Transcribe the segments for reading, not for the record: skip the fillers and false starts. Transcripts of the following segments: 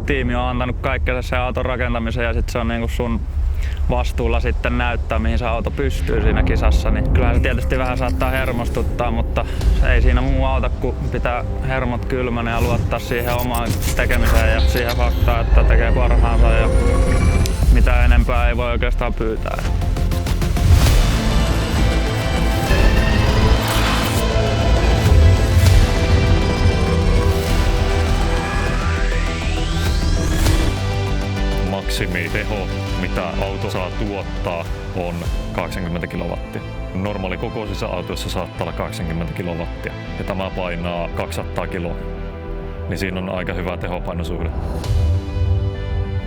tiimi on antanut kaikkensa sen auton rakentamiseen ja sitten se on niinku sun vastuulla sitten näyttää, mihin se auto pystyy siinä kisassa, niin kyllähän se tietysti vähän saattaa hermostuttaa, mutta ei siinä muu auta, kun pitää hermot kylmänä ja luottaa siihen omaan tekemiseen ja siihen faktaan, että tekee parhaansa ja mitä enempää ei voi oikeastaan pyytää. Maksimiteho, mitä auto saa tuottaa, on 80 kilowattia. Normaali kokoisissa autoissa saattaa olla 80 kilowattia ja tämä painaa 200 kiloa, niin siinä on aika hyvä tehopainosuhde.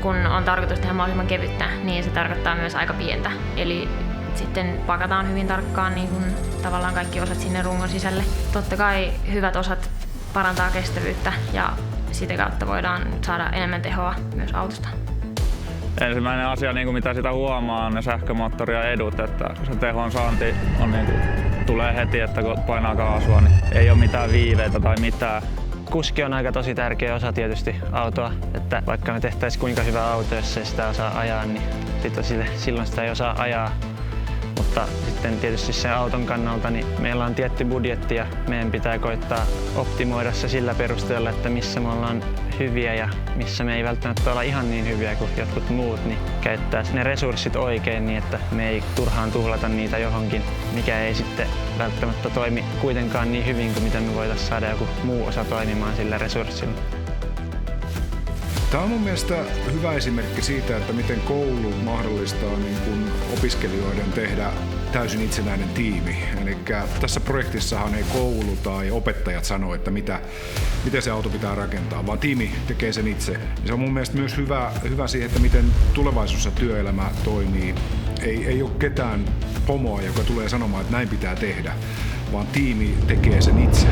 Kun on tarkoitus tehdä mahdollisimman kevyttä, niin se tarkoittaa myös aika pientä. Eli sitten pakataan hyvin tarkkaan niin kun tavallaan kaikki osat sinne rungon sisälle. Totta kai hyvät osat parantaa kestävyyttä ja sitä kautta voidaan saada enemmän tehoa myös autosta. Ensimmäinen asia, mitä sitä huomaa, on ne sähkömoottorin edut, että se tehon saanti on, tulee heti, että kun painaa kaasua, niin ei ole mitään viiveitä tai mitään. Kuski on aika tosi tärkeä osa tietysti autoa, että vaikka me tehtäisiin kuinka hyvä auto, jos ei sitä osaa ajaa, niin silloin sitä ei osaa ajaa. Mutta sitten tietysti sen auton kannalta niin meillä on tietty budjetti ja meidän pitää koittaa optimoida se sillä perusteella, että missä me ollaan hyviä ja missä me ei välttämättä olla ihan niin hyviä kuin jotkut muut, niin käyttää ne resurssit oikein niin, että me ei turhaan tuhlata niitä johonkin, mikä ei sitten välttämättä toimi kuitenkaan niin hyvin kuin mitä me voitaisiin saada joku muu osa toimimaan sillä resurssilla. Tämä on mun mielestä hyvä esimerkki siitä, että miten koulu mahdollistaa opiskelijoiden tehdä täysin itsenäinen tiimi. Eli tässä projektissahan ei koulu tai opettajat sano, että miten se auto pitää rakentaa, vaan tiimi tekee sen itse. Ja se on mun mielestä myös hyvä siihen, että miten tulevaisuudessa työelämä toimii. Ei ole ketään pomoa, joka tulee sanomaan, että näin pitää tehdä, vaan tiimi tekee sen itse.